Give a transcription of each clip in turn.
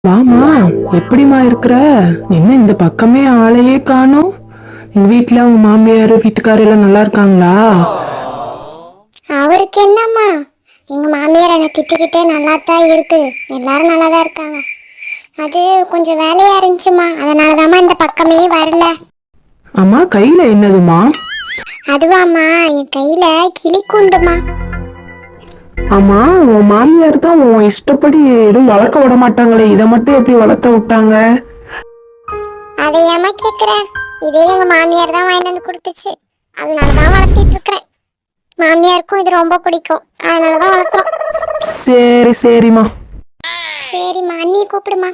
வாமா, எப்படிமா இருக்கிற? என்ன இந்த பக்கமே ஆளையே காணோம்? உங்க வீட்டுல உங்க மாமியார் வீட்டுக்காரர் எல்லாம் நல்லா இருக்காங்களா? அவருக்கு என்னம்மா, எங்க மாமியார் என்னை திட்டுக்கிட்டே நல்லா தான் இருக்குது. எல்லாரும் நல்லா தான் இருக்காங்க. அது கொஞ்சம் வேலையா இருந்துச்சுமா, அதனாலதாம்மா இந்த பக்கமே வரல. அம்மா, கையில என்னதுமா? அதுவாம்மா, என் கையில கிளிக்குண்டுமா. ஆமா, உன் மாமியார் தான் உன் இஷ்டப்படி எதுவும் வளர்க்க விட மாட்டாங்களே, இதை மட்டும் எப்படி வளர்த்த விட்டாங்க? அதை ஏமா கேக்குற? இதே எங்க மாமியார் தான் வாங்கிட்டு வந்து கொடுத்துச்சு, அதனாலதான் வளர்த்திட்டு இருக்கிறேன். மாமியாருக்கும் இது ரொம்ப பிடிக்கும், அதனாலதான் வளர்க்குறோம். சரி சரிம்மா. சரிம்மா, அண்ணி கூப்பிடுமா.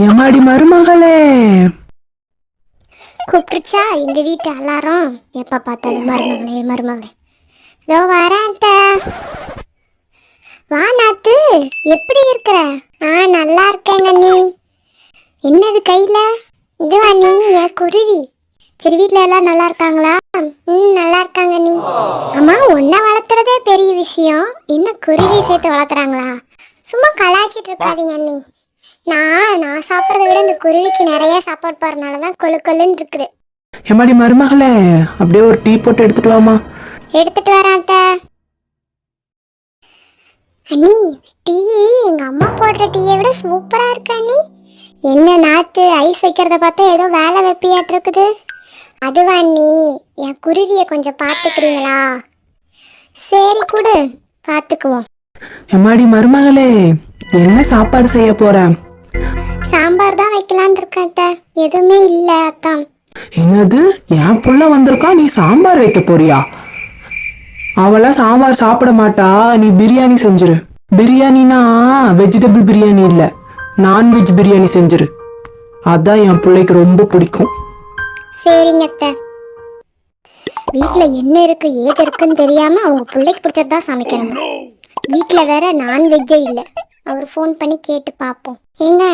எம்மாடி மருமகளே. கூப்பிட்டுச்சா எங்க வீட்டு எல்லாரும்? எப்ப பார்த்தாலும் மருமகளே மருமகளே. இதோ வரேன் அத்தை. வா நாத்து, எப்படி இருக்கிற? நல்லா இருக்கேங்க நீ. என்னது கையில? இதுவா நீ? என் குருவி. சரி, வீட்டுல எல்லாம் நல்லா இருக்காங்களா? நல்லா இருக்காங்க நீ. அம்மா, உன்னை வளர்த்துறதே பெரிய விஷயம், இன்னும் குருவி சேர்த்து வளர்த்துறாங்களா? சும்மா கலாய்ச்சிட்டு இருக்காதீங்க அண்ணி. நான் சாப்பிட்றத விட இந்த குருவிக்கு நிறைய சாப்பாடு போறதுனாலதான் கொழு கொழுன்னு இருக்குது. எம்மாடி மருமகளே, அப்படியே ஒரு டீ போட்டு எடுத்துட்டு வாமா. எடுத்துட்டு வரேன் அத்தை. அண்ணி, டீ எங்க அம்மா போடுற டீயை விட சூப்பரா இருக்கு அண்ணி. என்ன நாத்து, ஐஸ் வைக்கிறத பார்த்தா ஏதோ வேலை வெப்பியாட்டு இருக்குது. அதுவா அண்ணி, என் குருவியை கொஞ்சம் பார்த்துக்கிறீங்களா? சரி கொடு, பார்த்துக்குவோம். எம்மாடி மருமகளே, என்ன சாப்பாடு செய்ய போற? சாம்பார் தான் வைக்கலான் இருக்கேன் அத்தை, எதுவுமே இல்லை அத்தான். என்னது, என் புள்ள வந்திருக்கா, நீ சாம்பார் வைக்க போறியா? அவளா சாம்பார் சாப்பிட மாட்டா, நீ பிரியாணி செஞ்சிரு. பிரியாணினா வெஜிடபிள் பிரியாணி இல்ல, நான்வெஜ் பிரியாணி செஞ்சிரு. அதான் என் பிள்ளைக்கு ரொம்ப பிடிக்கும். சரிங்க அத்தை. வீட்டுல என்ன இருக்கு ஏது இருக்குன்னு தெரியாம அவங்க பிள்ளைக்கு பிடிச்சதான் சமைக்கணும். வீட்டுல வேற நான்வெஜ்ஜே இல்லை. அவர் ஃபோன் பண்ணி கேட்டு பார்ப்போம். ஏங்க,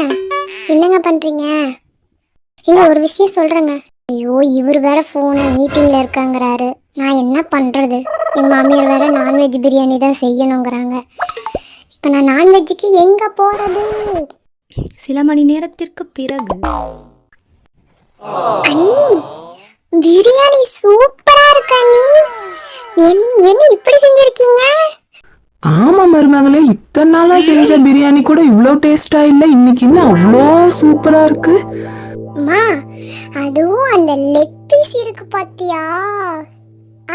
என்னங்க பண்றீங்க? எங்க ஒரு விஷயம் சொல்றேங்க. ஐயோ, இவர் வேற ஃபோனு மீட்டிங்ல இருக்காங்கிறாரு. நான் என்ன பண்றது? என் மாமியார் வேற நான்வெஜ் பிரியாணி தான் செய்யணுங்கிறாங்க. இப்போ நான் நான்வெஜ்ஜுக்கு எங்க போறது? சில மணி நேரத்திற்கு பிறகு. அண்ணி, பிரியாணி சூப்பரா இருக்கு அண்ணி. என்ன இப்படி செஞ்சிருக்கீங்க? ஆமா மருமகளே, இத்தனை நாளா செஞ்ச பிரியாணி கூட இவ்வளோ டேஸ்டா இல்லை, இன்னைக்கு இன்னும் அவ்வளோ சூப்பரா இருக்கு. அம்மா, அதுவும் அந்த லெக் பீஸ் இருக்கு பாத்தியா?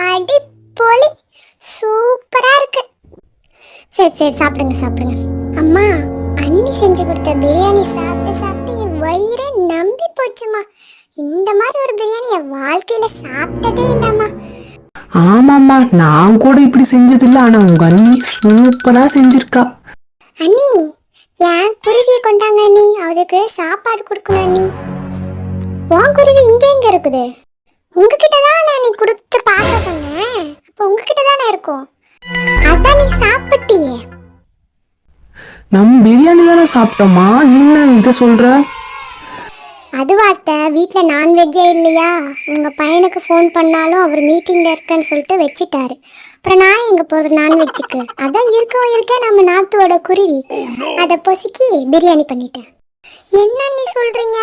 அடிப்பொலி, சூப்பரா இருக்கு. சரி சரி, சாப்பிடுங்க சாப்பிடுங்க. அம்மா, அண்ணி செஞ்சு கொடுத்த பிரியாணி சாப்பிட்டு சாப்பிட்டு என் வயிறு நம்பி போச்சுமா. இந்த மாதிரி ஒரு பிரியாணி என் வாழ்க்கையில சாப்பிட்டதே இல்லம்மா. ஆமாம்மா, நான் கூட இப்படி செஞ்சதில்லை, ஆனா உங்க அண்ணி சூப்பரா செஞ்சிருக்கா. அண்ணி, என் குருவியை கொண்டாங்க அண்ணி, அதுக்கு சாப்பாடு கொடுக்கணும் அண்ணி. உன் குருவி இங்க எங்க இருக்குது? உங்ககிட்ட தான் நான் நீ கொடுத்து பார்க்க சொன்னேன். அப்போ உங்ககிட்ட தானே இருக்கும், அதான் நீ சாப்பிட்டியே. நம்ம பிரியாணி தானே சாப்பிட்டோமா, நீ என்ன இதை சொல்ற? அதுவாத்த, வீட்டில் நான்வெஜ்ஜே இல்லையா? உங்கள் பையனுக்கு ஃபோன் பண்ணாலும் அவர் மீட்டிங்கில் இருக்கேன்னு சொல்லிட்டு வச்சுட்டாரு. அப்புறம் நான் எங்கே போகிறது நான்வெஜ்ஜுக்கு? அதான் இருக்கே நம்ம நாத்தோட குருவி, அதை பொசுக்கி பிரியாணி பண்ணிட்டேன். என்ன நீ சொல்கிறீங்க?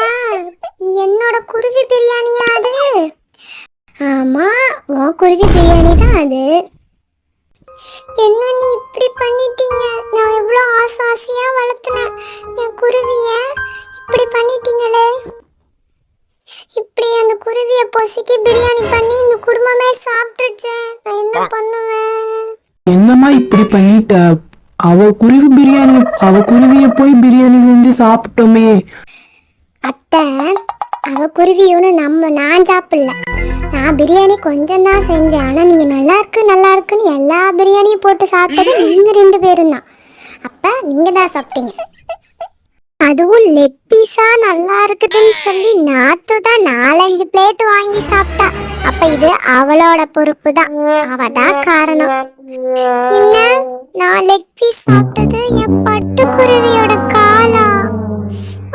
என்னோட குருவி பிரியாணியா அது? ஆமாம், உன் குருவி பிரியாணி தான் அது. என்ன நீ இப்படி பண்ணிட்டீங்க? நான் எவ்வளோ ஆசையாக வளர்த்துனேன் என் குருவியை, இப்படி பண்ணிட்டீங்களே. இப்படி அந்த குருவியை பொசுக்கி பிரியாணி பண்ணி இந்த குடும்பமே சாப்பிட்டுச்சு. நான் என்ன பண்ணுவேன்? என்னம்மா இப்படி பண்ணிட்ட? அவ குருவிய போய் பிரியாணி செஞ்சு சாப்பிட்டோமே. அத்தை, அவ குருவியோன்னு நான் சாப்பிடல. நான் பிரியாணி கொஞ்சம் தான் செஞ்சேன். ஆனால் நீங்கள் நல்லா இருக்குன்னு எல்லா பிரியாணியும் போட்டு சாப்பிட்டது நீங்கள் 2 பேரும் தான். அப்போ நீங்கள் தான் சாப்பிட்டீங்க. அதுவும் லெக் பீஸா நல்லா இருக்குதுன்னு சொல்லி நாத்து தான் 4-5 பிளேட் வாங்கி சாப்பிட்டா. அப்ப இது அவளோட பொறுப்பு தான், அவ தான் காரணம். என்ன, நான் லெக் பீஸ் சாப்பிட்டது என் பட்டுக்குருவியோட காலா?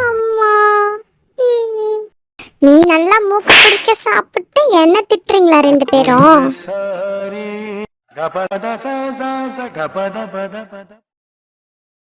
அம்மா, நீ நல்லா மூக்கு பிடிக்க சாப்பிட்டு என்ன திட்டுறீங்களா 2 பேரும்?